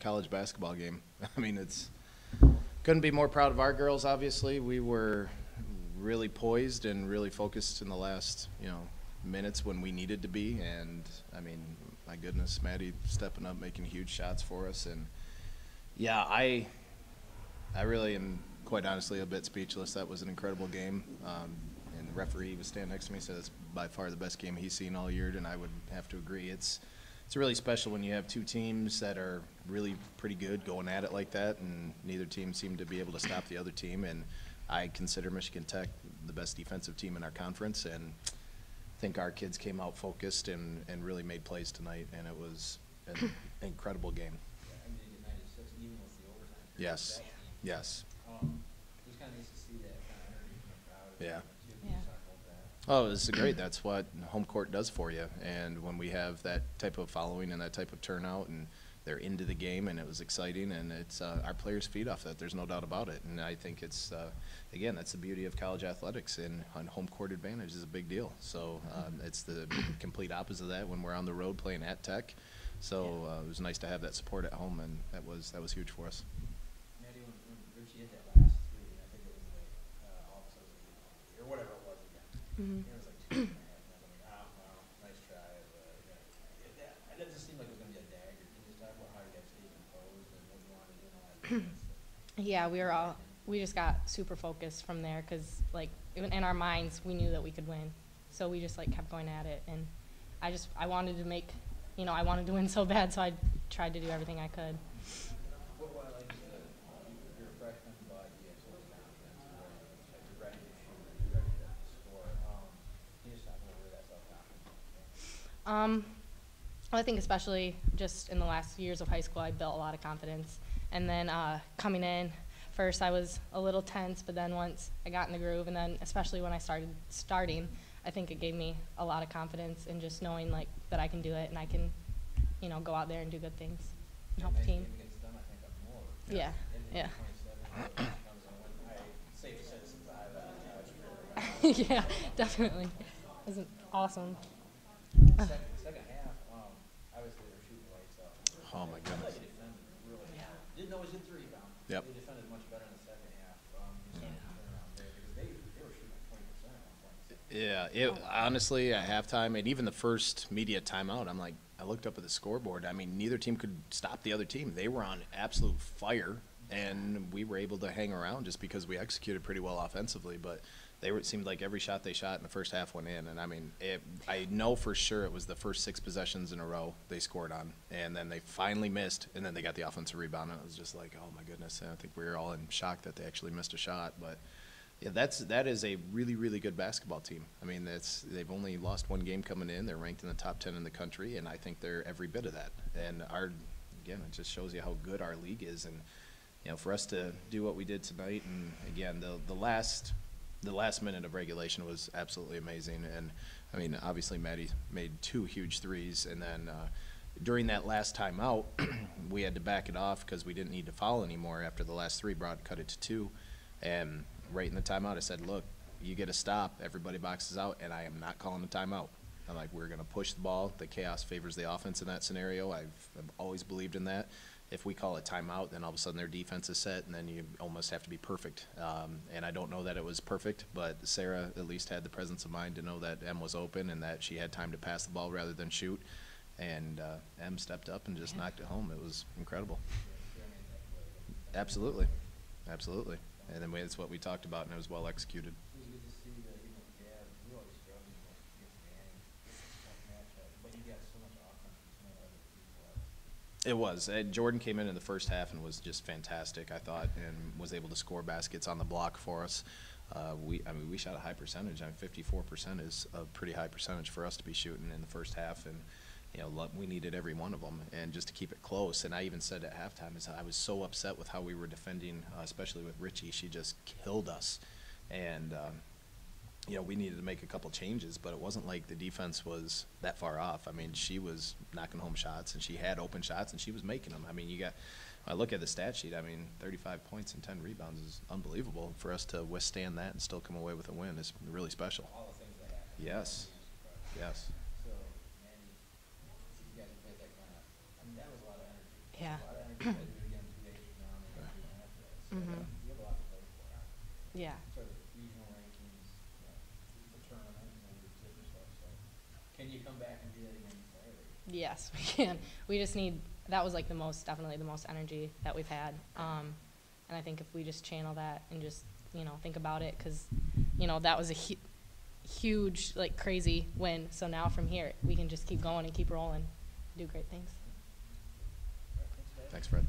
college basketball game. I mean, it's couldn't be more proud of our girls. Obviously, we were really poised and really focused in the last, minutes when we needed to be. And I mean, my goodness, Maddy stepping up, making huge shots for us. And yeah, I really am quite honestly a bit speechless. That was an incredible game. And the referee was standing next to me, said it's by far the best game he's seen all year, and I would have to agree. It's really special when you have two teams that are really pretty good going at it like that, and neither team seemed to be able to stop the other team. And I consider Michigan Tech the best defensive team in our conference, and I think our kids came out focused and really made plays tonight, and it was an incredible game. Yeah, I mean, they did 96 even with the overtime. Yes, yes. It was kind of nice to see that kind of energy from the crowd. Yeah. Oh, it's great. That's what home court does for you. And when we have that type of following and that type of turnout, and they're into the game, and it was exciting, and it's our players feed off that. There's no doubt about it. And I think it's again, that's the beauty of college athletics, and on home court advantage is a big deal. So it's the complete opposite of that when we're on the road playing at Tech. So it was nice to have that support at home, and that was huge for us. Maddy, when Richie hit that last three, I think it was like all of a sudden, or whatever it was again. Mm-hmm. It was like 2 and a half. And I'm like, wow, nice try. It didn't just seem like it was going to be a dagger. Can you just talk about how you guys stayed composed and what you wanted to do in the last minutes? Yeah, we just got super focused from there because, like, in our minds, we knew that we could win. So we just, like, kept going at it. And I wanted to make, I wanted to win so bad, so I tried to do everything I could. What like you said, you're a freshman, but you have so much confidence where you're ready to shoot, you're ready to score. Can you just talk about where that self-confidence came from? I think especially just in the last years of high school, I built a lot of confidence. And then coming in, first I was a little tense, but then once I got in the groove, and then especially when I started starting, I think it gave me a lot of confidence in just knowing like that I can do it and I can, go out there and do good things and help the team. Against them, I think I'm more. Yeah, yeah. 27, safe to say this is 5 Yeah, definitely. It was awesome. Second half, obviously they were shooting lights out. Oh my I thought goodness. you defended really well. Didn't always hit the rebound. Yep. They defended much better in the second half. Because they were shooting like 20% at one point. Yeah, honestly, at halftime, and even the first media timeout, I looked up at the scoreboard. I mean, neither team could stop the other team. They were on absolute fire, and we were able to hang around just because we executed pretty well offensively. But it seemed like every shot they shot in the first half went in. And, I mean, I know for sure it was the first 6 possessions in a row they scored on. And then they finally missed, and then they got the offensive rebound. And it was just like, oh, my goodness. And I think we were all in shock that they actually missed a shot. But yeah, that is a really, really good basketball team. I mean, they've only lost 1 game coming in. They're ranked in the top 10 in the country, and I think they're every bit of that. And again, it just shows you how good our league is. And for us to do what we did tonight, and again, the last minute of regulation was absolutely amazing. And I mean, obviously, Maddy made 2 huge threes, and then during that last timeout, we had to back it off because we didn't need to foul anymore after the last 3 cut it to 2, and right in the timeout, I said, look, you get a stop, everybody boxes out, and I am not calling a timeout. I'm like, we're going to push the ball. The chaos favors the offense in that scenario. I've always believed in that. If we call a timeout, then all of a sudden their defense is set, and then you almost have to be perfect. And I don't know that it was perfect, but Sarah at least had the presence of mind to know that M was open and that she had time to pass the ball rather than shoot. And M stepped up and just knocked it home. It was incredible. Absolutely. Absolutely. And then it's what we talked about, and it was well executed. It was good to see that, Gab, we always struggled against Manning, tough matchup, but you got so much offense from some of the other people. It was. Jordan came in the first half and was just fantastic, I thought, and was able to score baskets on the block for us. We shot a high percentage. 54% is a pretty high percentage for us to be shooting in the first half, and we needed every one of them, and just to keep it close. And I even said at halftime, I was so upset with how we were defending, especially with Richie. She just killed us, and we needed to make a couple changes, but it wasn't like the defense was that far off. I mean, she was knocking home shots, and she had open shots, and she was making them. I mean, I look at the stat sheet. I mean, 35 points and 10 rebounds is unbelievable. For us to withstand that and still come away with a win is really special. All the things that happened. Yes. Yes. So, Mandy, you guys played that kind of, that was a lot of energy. Yeah. A lot of energy Try to do it again 2 days from now, and then do it after that. So you have a lot to play for. Yeah. Sort of regional rankings, the tournament, and all this different stuff. So, can you come back and do that again Saturday? Yes, we can. We just need, that was like definitely the most energy that we've had. And I think if we just channel that and just, think about it, because, that was a huge, like crazy win. So now from here, we can just keep going and keep rolling, do great things. All right, thanks, guys. Thanks, Fred.